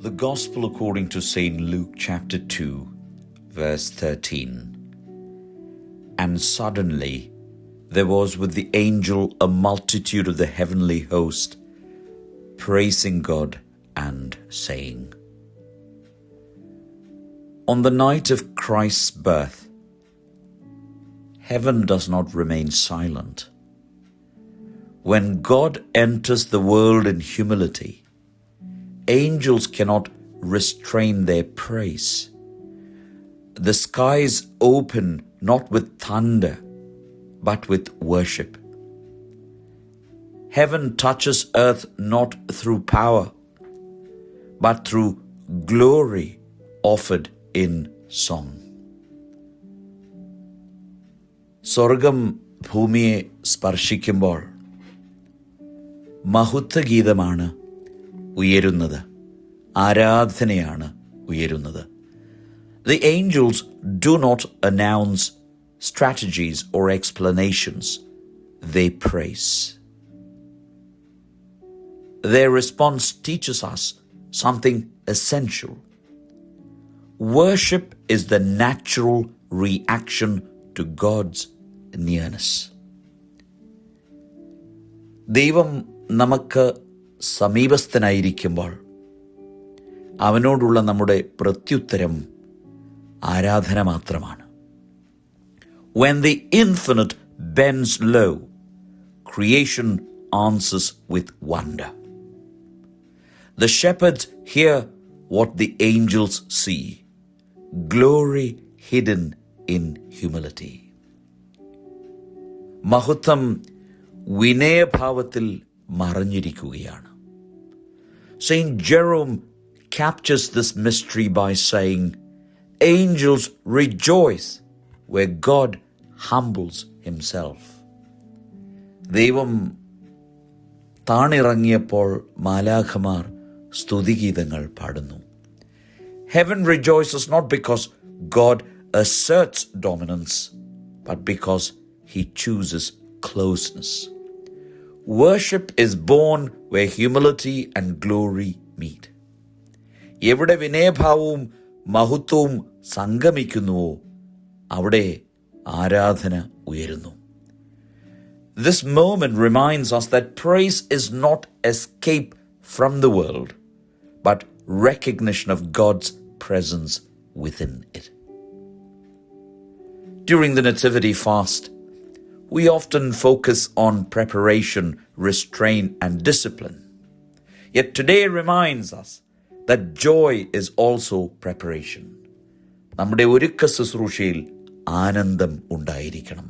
The Gospel according to St. Luke chapter 2, verse 13. And suddenly there was with the angel a multitude of the heavenly host, praising God and saying. On the night of Christ's birth, heaven does not remain silent. When God enters the world in humility, angels cannot restrain their praise. The skies open not with thunder, but with worship. Heaven touches earth not through power, but through glory offered in song. സ്വർഗം ഭൂമിയെ സ്പർശിക്കുമ്പോൾ മഹത്വഗീതമാണ് ഉയരുന്നത്, ആരാധനയാണ് ഉയരുന്നത്. The angels do not announce strategies or explanations, they praise. Their response teaches us something essential. Worship is the natural reaction to God's nearness. ദൈവം നമുക്ക് സമീപസ്ഥനായിരിക്കുമ്പോൾ അവനോടുള്ള നമ്മുടെ പ്രത്യുത്തരം ആരാധന മാത്രമാണ്. When the infinite bends low, creation answers with wonder. The shepherds hear what the angels see, glory hidden in humility. മഹത്വം വിനയഭാവത്തിൽ മറഞ്ഞിരിക്കുകയാണ്. Saint Jerome captures this mystery by saying, angels rejoice where God humbles himself. ദൈവം താണിറങ്ങിയപ്പോൾ മാലാഖമാർ സ്തുതിഗീതങ്ങൾ പാടുന്നു. Heaven rejoices not because God asserts dominance, but because he chooses closeness. Worship is born where humility and glory meet. എവിടെ വിനയഭാവവും മഹത്വവും സംഗമിക്കുന്നുവോ അവിടെ ആരാധന ഉയരുന്നു. This moment reminds us that praise is not escape from the world, but recognition of God's presence within it. During the Nativity fast, we often focus on preparation, restraint, and discipline. Yet today reminds us that joy is also preparation. നമ്മുടെ ഒരുക്ക ശുശ്രൂഷയിൽ ആനന്ദം ഉണ്ടായിരിക്കണം.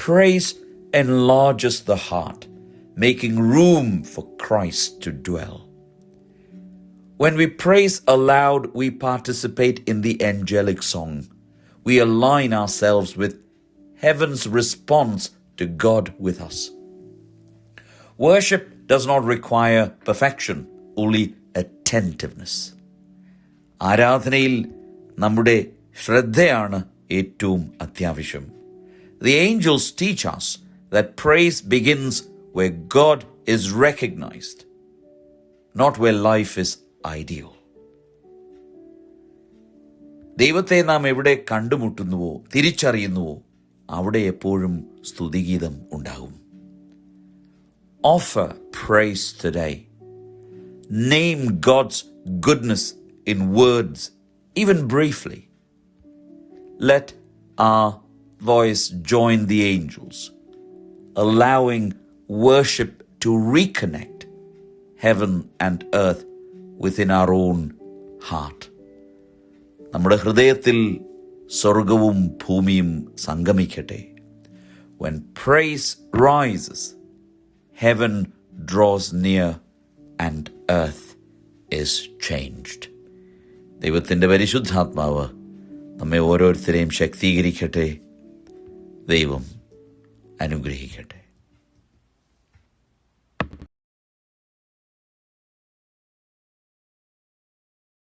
Praise enlarges the heart, making room for Christ to dwell. When we praise aloud, we participate in the angelic song. We align ourselves with heaven's response to God with us. Worship does not require perfection, only attentiveness. ആരാധനയിൽ നമ്മുടെ ശ്രദ്ധയാണ് ഏറ്റവും അത്യാവശ്യം. The angels teach us that praise begins where God is recognized, not where life is ideal. ദൈവത്തെ നാം എവിടെ കണ്ടുമുട്ടുന്നുവോ, തിരിച്ചറിയുന്നുവോ, അവിടെ എപ്പോഴും സ്തുതിഗീതം ഉണ്ടാകും. Offer praise today. Name God's goodness in words, even briefly. Let our voice join the angels, allowing worship to reconnect heaven and earth within our own heart. നമ്മുടെ ഹൃദയത്തിൽ സ്വർഗവും ഭൂമിയും സംഗമിക്കട്ടെ. When praise rises, heaven draws near and earth is changed. ദൈവത്തിൻ്റെ പരിശുദ്ധാത്മാവ് നമ്മെ ഓരോരുത്തരെയും ശക്തീകരിക്കട്ടെ. ദൈവം അനുഗ്രഹിക്കട്ടെ.